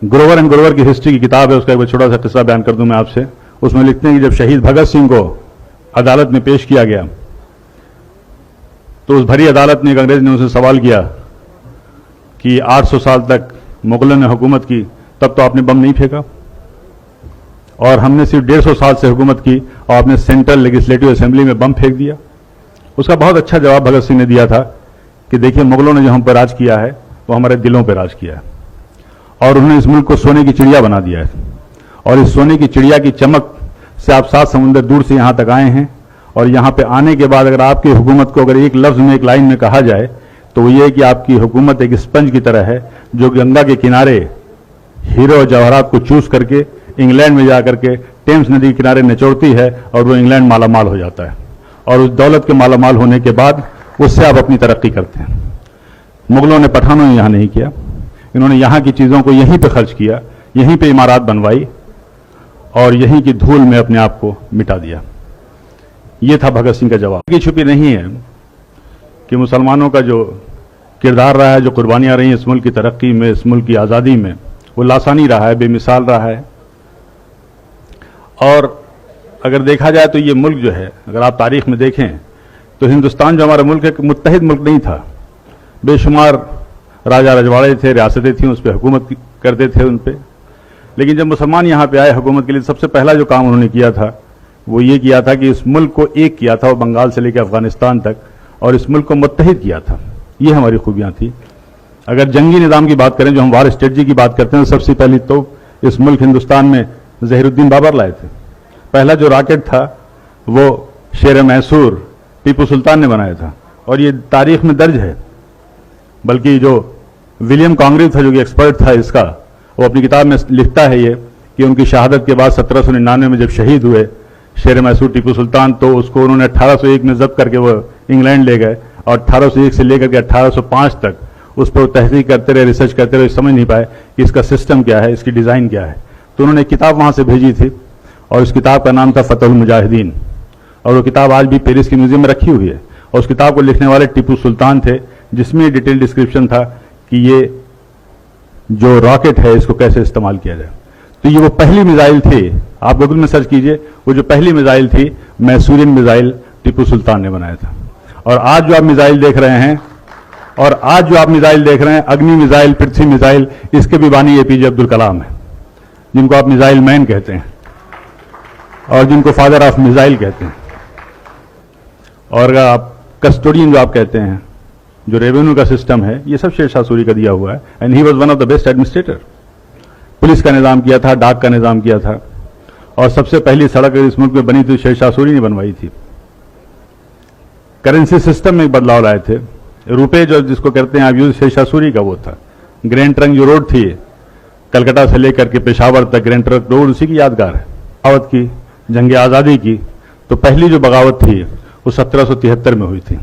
Grover and Grover की history की किताब है, उसका एक छोटा सा किस्सा बयान कर दूं मैं आपसे। उसमें लिखते हैं कि जब शहीद भगत सिंह को अदालत में पेश किया गया तो उस भरी अदालत में एक अंग्रेज ने उनसे सवाल किया कि 800 साल तक मुगलों ने हुकूमत की, तब तो आपने बम नहीं फेंका, और हमने सिर्फ 150 साल से हुकूमत की और आपने सेंट्रल लेजिस्लेटिव असेंबली में बम फेंक दिया। उसका बहुत अच्छा जवाब भगत सिंह ने दिया था कि देखिए, मुगलों ने जो हम पर राज किया है वो हमारे दिलों पर राज किया है, और उन्होंने इस मुल्क को सोने की चिड़िया बना दिया है, और इस सोने की चिड़िया की चमक से आप 7 समुंदर दूर से यहां तक आए हैं, और यहां पे आने के बाद अगर आपकी हुकूमत को अगर एक लफ्ज में, एक लाइन में कहा जाए तो वो ये है कि आपकी हुकूमत एक स्पंज की तरह है जो गंगा के किनारे हीरो और जवाहरात को चूस करके इंग्लैंड में जाकर के टेम्स नदी के किनारे निचोड़ती है, और वो इंग्लैंड मालामाल हो जाता है, और उस दौलत के मालामाल होने के बाद उससे आप अपनी तरक्की करते हैं। मुगलों ने, पठानों ने यहां नहीं किया, इन्होंने यहां की चीजों को यहीं पे खर्च किया, यहीं पे इमारत बनवाई और यहीं की धूल में अपने आप को मिटा दिया। यह था भगत सिंह का जवाब। की छुपी नहीं है कि मुसलमानों का जो किरदार रहा है, जो कुर्बानियां रही इस मुल्क की तरक्की में, इस मुल्क की आज़ादी में, वो लासानी रहा है, बेमिसाल रहा है। और अगर देखा जाए तो ये मुल्क जो है, अगर आप तारीख में देखें तो हिंदुस्तान जो हमारा मुल्क है, मुत्तहिद मुल्क नहीं था। बेशुमार राजा रजवाड़े थे, रियासतें थीं, उस पर हुकूमत करते थे उन पर। लेकिन जब मुसलमान यहाँ पे आए हुकूमत के लिए, सबसे पहला जो काम उन्होंने किया था वो ये किया था कि इस मुल्क को एक किया था, वो बंगाल से लेकर अफगानिस्तान तक, और इस मुल्क को मुत्तहिद किया था। ये हमारी खूबियां थी। अगर जंगी निज़ाम की बात करें, जो हम वार स्ट्रेटजी की बात करते हैं, तो सबसे पहली तो इस मुल्क हिंदुस्तान में ज़हीरुद्दीन बाबर लाए थे। पहला जो रॉकेट था वो शेर मैसूर टीपू सुल्तान ने बनाया था, और ये तारीख में दर्ज है। बल्कि जो विलियम कॉन्ग्रेव था, जो कि एक्सपर्ट था इसका, वो अपनी किताब में लिखता है ये कि उनकी शहादत के बाद 1799 में जब शहीद हुए शेर मैसूर टीपू सुल्तान, तो उसको उन्होंने 1801 में जब्त करके वो इंग्लैंड ले गए, और 1801 से लेकर के 1805 तक उस पर तहकीक करते रहे, रिसर्च करते रहे, समझ नहीं पाए कि इसका सिस्टम क्या है, इसकी डिज़ाइन क्या है। तो उन्होंने एक किताब वहाँ से भेजी थी, और उस किताब का नाम था फतहुल मुजाहिदीन, और वो किताब आज भी पेरिस के म्यूजियम में रखी हुई है। और उस किताब को लिखने वाले टीपू सुल्तान थे, जिसमें डिटेल डिस्क्रिप्शन था कि ये जो रॉकेट है इसको कैसे इस्तेमाल किया जाए। तो ये वो पहली मिसाइल थी, आप गूगल में सर्च कीजिए, वो जो पहली मिसाइल थी मैसूरियन मिसाइल टीपू सुल्तान ने बनाया था। और आज जो आप मिसाइल देख रहे हैं, अग्नि मिसाइल, पृथ्वी मिसाइल, इसके भी बानी एपीजे अब्दुल कलाम है, जिनको आप मिसाइल मैन कहते हैं और जिनको फादर ऑफ मिसाइल कहते हैं। और आप कस्टोडियन जो आप कहते हैं, जो रेवेन्यू का सिस्टम है, ये सब शेर शाह सूरी का दिया हुआ है, and he was one of the best administrator. Police का निजाम किया था, डाक का निजाम किया था, और सबसे पहली सड़क इस मुल्क में बनी थी शेर शाह सूरी ने बनवाई थी। करेंसी सिस्टम में बदलाव लाए थे। रुपए जो जिसको कहते हैं आप यूज, शेर शाह सूरी का वो था। ग्रैंड ट्रंक जो रोड थी कलकत्ता से लेकर के पेशावर तक, ग्रैंड ट्रंक रोड उसी की यादगार है। बगावत की, जंग आज़ादी की, तो पहली जो बगावत थी वो 1773 में हुई थी,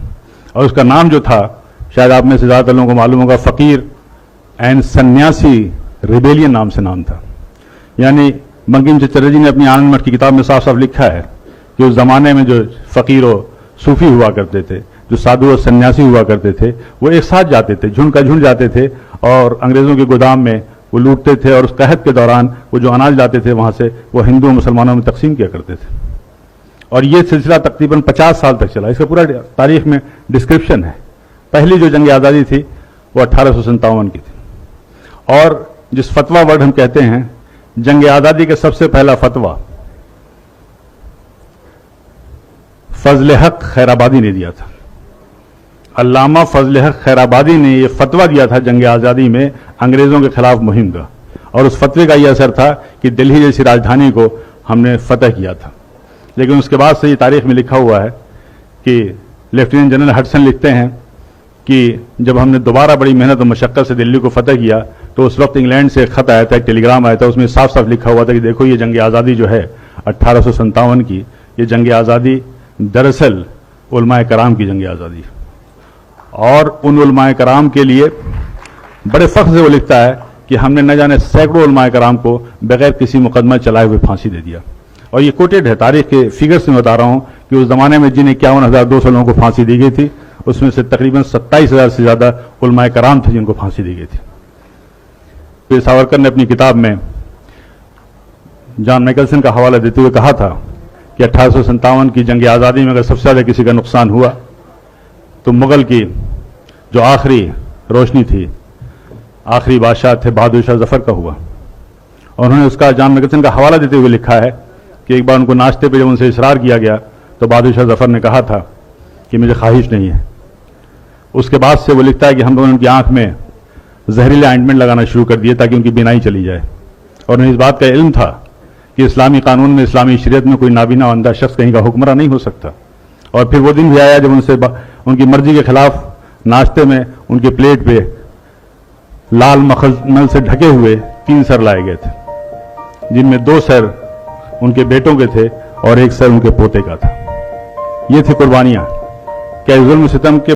और उसका नाम जो था, शायद आप में से ज़्यादातर लोगों को मालूम होगा, फकीर एंड सन्यासी रिबेलियन नाम से नाम था। यानी बंकिम चटर्जी जी ने अपनी आनंद मठ की किताब में साफ साफ लिखा है कि उस जमाने में जो फकीर और सूफी हुआ करते थे, जो साधु और सन्यासी हुआ करते थे, वो एक साथ जाते थे, झुंड का झुंड जाते थे, और अंग्रेजों के गोदाम में वो लूटते थे, और उस कहत के दौरान वो जो अनाज लाते थे वहां से, वो हिंदू और मुसलमानों में तकसीम किया करते थे। और ये सिलसिला तकरीबन 50 साल तक चला। इसका पूरा तारीख में डिस्क्रिप्शन है। पहली जो जंग आज़ादी थी वो 1857 की थी। और जिस फतवा वर्ड हम कहते हैं, जंग आज़ादी का सबसे पहला फतवा फजल हक खैराबादी ने दिया था। अल्लामा फजल हक खैराबादी ने यह फतवा दिया था जंग आज़ादी में अंग्रेजों के खिलाफ मुहिम का, और उस फतवे का यह असर था कि दिल्ली जैसी राजधानी को हमने फतह किया था। लेकिन उसके बाद से ये तारीख में लिखा हुआ है कि लेफ्टिनेंट जनरल हडसन लिखते हैं कि जब हमने दोबारा बड़ी मेहनत और मशक्कत से दिल्ली को फतह किया, तो उस वक्त इंग्लैंड से एक खत आया था, एक टेलीग्राम आया था, उसमें साफ साफ लिखा हुआ था कि देखो ये जंग आज़ादी जो है 1857 की, ये जंग आज़ादी दरअसल उलमाए कराम की जंग आज़ादी, और उन उलमाए कराम के लिए बड़े फख्र से वो लिखता है कि हमने न जाने सैकड़ों उलमाए कराम को बगैर किसी मुकदमा चलाए हुए फांसी दे दिया। और ये कोटेड है, तारीख के फिगर्स में बता रहा हूं कि उस जमाने में जिन्हें 51,200 लोगों को फांसी दी गई थी, उसमें से तकरीबन 27,000 से ज्यादा उलमाए कराम थे जिनको फांसी दी गई थी। वीर सावरकर ने अपनी किताब में जॉन मैकलसन का हवाला देते हुए कहा था कि 1857 की जंग आज़ादी में अगर सबसे ज़्यादा किसी का नुकसान हुआ तो मुगल की जो आखिरी रोशनी थी, आखिरी बादशाह थे बहादुर शाह जफर का हुआ। और उन्होंने उसका जॉन मैकलसन का हवाला देते हुए लिखा है कि एक बार उनको नाश्ते पे जब उनसे इसरार किया गया तो बहादुर शाह जफर ने कहा था कि मुझे ख्वाहिश नहीं है। उसके बाद से वो लिखता है कि हम लोगों ने उनकी आंख में जहरीले ऑइंटमेंट लगाना शुरू कर दिए ताकि उनकी बीनाई चली जाए। और उन्हें इस बात का इल्म था कि इस्लामी कानून में, इस्लामी शरीयत में कोई नाबीना अंधा शख्स कहीं का हुक्मरान नहीं हो सकता। और फिर वो दिन भी आया जब उनसे उनकी मर्जी के खिलाफ नाश्ते में उनके प्लेट पे लाल मखमल से ढके हुए 3 सर लाए गए थे, जिनमें 2 सर उनके बेटों के थे और 1 सर उनके पोते का था। ये थे कुर्बानियां। क्या जुल्म सितम के